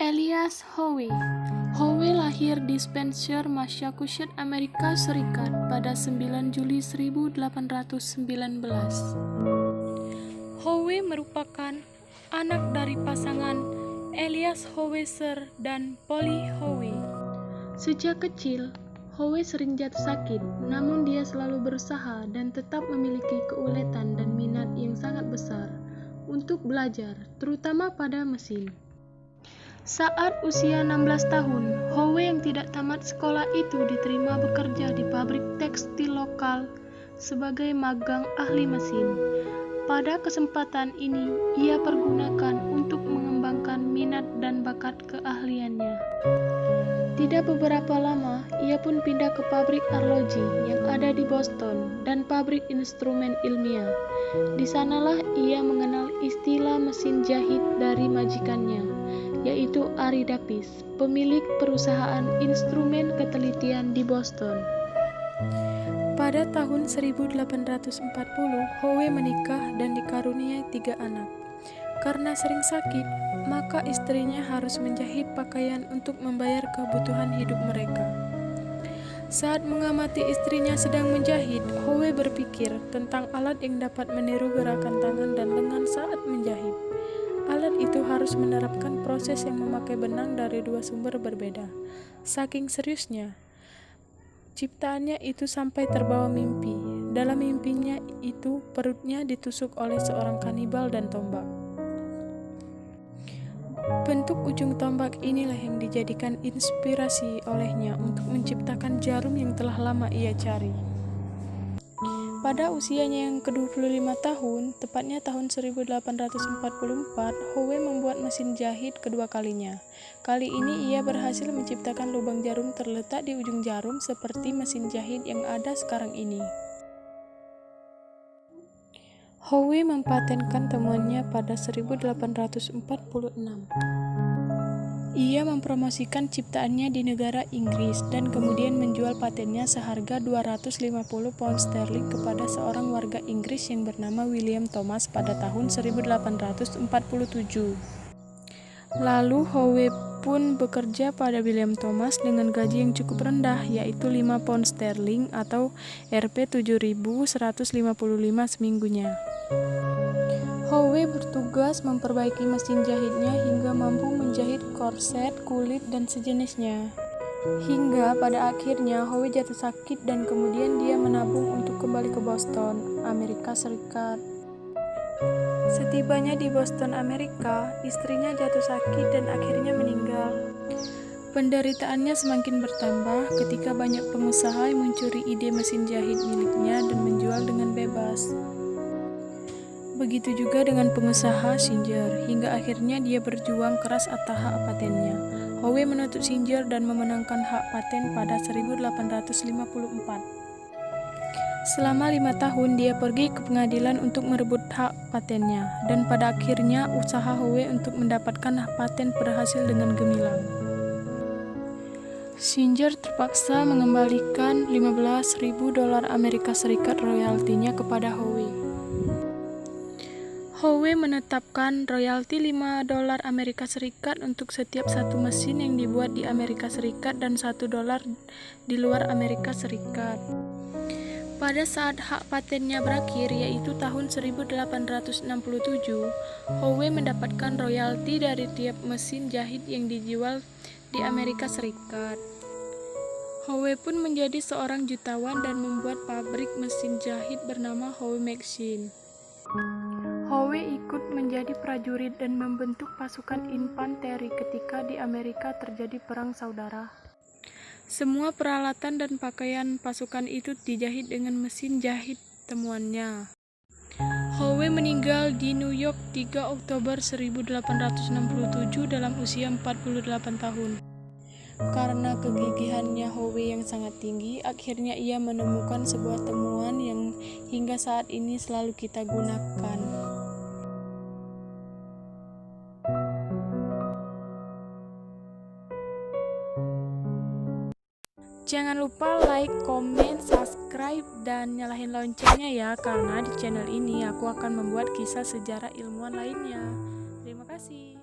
Elias Howe. Howe lahir di Spencer, Massachusetts, Amerika Serikat pada 9 Juli 1819. Howe merupakan anak dari pasangan Elias Howesser dan Polly Howe. Sejak kecil, Howe sering jatuh sakit, namun dia selalu berusaha dan tetap memiliki keuletan dan minat yang sangat besar untuk belajar, terutama pada mesin. Saat usia 16 tahun, Howe yang tidak tamat sekolah itu diterima bekerja di pabrik tekstil lokal sebagai magang ahli mesin. Pada kesempatan ini, ia pergunakan untuk mengembangkan minat dan bakat keahliannya. Tidak beberapa lama, ia pun pindah ke pabrik arloji yang ada di Boston dan pabrik instrumen ilmiah. Di sanalah ia mengenal istilah mesin jahit dari majikannya, yaitu Ari Davis, pemilik perusahaan instrumen ketelitian di Boston. Pada tahun 1840, Howe menikah dan dikaruniai 3 anak. Karena sering sakit, maka istrinya harus menjahit pakaian untuk membayar kebutuhan hidup mereka. Saat mengamati istrinya sedang menjahit, Howe berpikir tentang alat yang dapat meniru gerakan tangan dan lengan saat menjahit. Alat itu harus menerapkan proses yang memakai benang dari 2 sumber berbeda. Saking seriusnya, ciptaannya itu sampai terbawa mimpi. Dalam mimpinya itu, perutnya ditusuk oleh seorang kanibal dan tombak. Bentuk ujung tombak inilah yang dijadikan inspirasi olehnya untuk menciptakan jarum yang telah lama ia cari. Pada usianya yang ke-25 tahun, tepatnya tahun 1844, Howe membuat mesin jahit kedua kalinya. Kali ini ia berhasil menciptakan lubang jarum terletak di ujung jarum seperti mesin jahit yang ada sekarang ini. Howe mempatenkan temuannya pada 1846. Ia mempromosikan ciptaannya di negara Inggris dan kemudian menjual patennya seharga 250 pound sterling kepada seorang warga Inggris yang bernama William Thomas pada tahun 1847. Lalu Howe pun bekerja pada William Thomas dengan gaji yang cukup rendah, yaitu 5 pound sterling atau Rp 7.155 seminggunya. Howe bertugas memperbaiki mesin jahitnya hingga mampu menjahit korset, kulit, dan sejenisnya. Hingga pada akhirnya Howe jatuh sakit dan kemudian dia menabung untuk kembali ke Boston, Amerika Serikat. Setibanya di Boston, Amerika, istrinya jatuh sakit dan akhirnya meninggal. Penderitaannya semakin bertambah ketika banyak pengusaha yang mencuri ide mesin jahit miliknya dan menjual dengan bebas. Begitu juga dengan pengusaha Singer, hingga akhirnya dia berjuang keras atas hak patennya. Howe menuntut Singer dan memenangkan hak paten pada 1854. Selama 5 tahun dia pergi ke pengadilan untuk merebut hak patennya, dan pada akhirnya usaha Howe untuk mendapatkan hak paten berhasil dengan gemilang. Singer terpaksa mengembalikan $15.000 Amerika Serikat royaltinya kepada Howe. Howe menetapkan royalti $5 Amerika Serikat untuk setiap satu mesin yang dibuat di Amerika Serikat dan $1 di luar Amerika Serikat. Pada saat hak patennya berakhir, yaitu tahun 1867, Howe mendapatkan royalti dari tiap mesin jahit yang dijual di Amerika Serikat. Howe pun menjadi seorang jutawan dan membuat pabrik mesin jahit bernama Howe Machine. Howe ikut menjadi prajurit dan membentuk pasukan infanteri ketika di Amerika terjadi perang saudara. Semua peralatan dan pakaian pasukan itu dijahit dengan mesin jahit temuannya. Howe meninggal di New York 3 Oktober 1867 dalam usia 48 tahun. Karena kegigihannya Howe yang sangat tinggi, akhirnya ia menemukan sebuah temuan yang hingga saat ini selalu kita gunakan. Jangan lupa like, komen, subscribe, dan nyalain loncengnya ya, karena di channel ini aku akan membuat kisah sejarah ilmuwan lainnya. Terima kasih.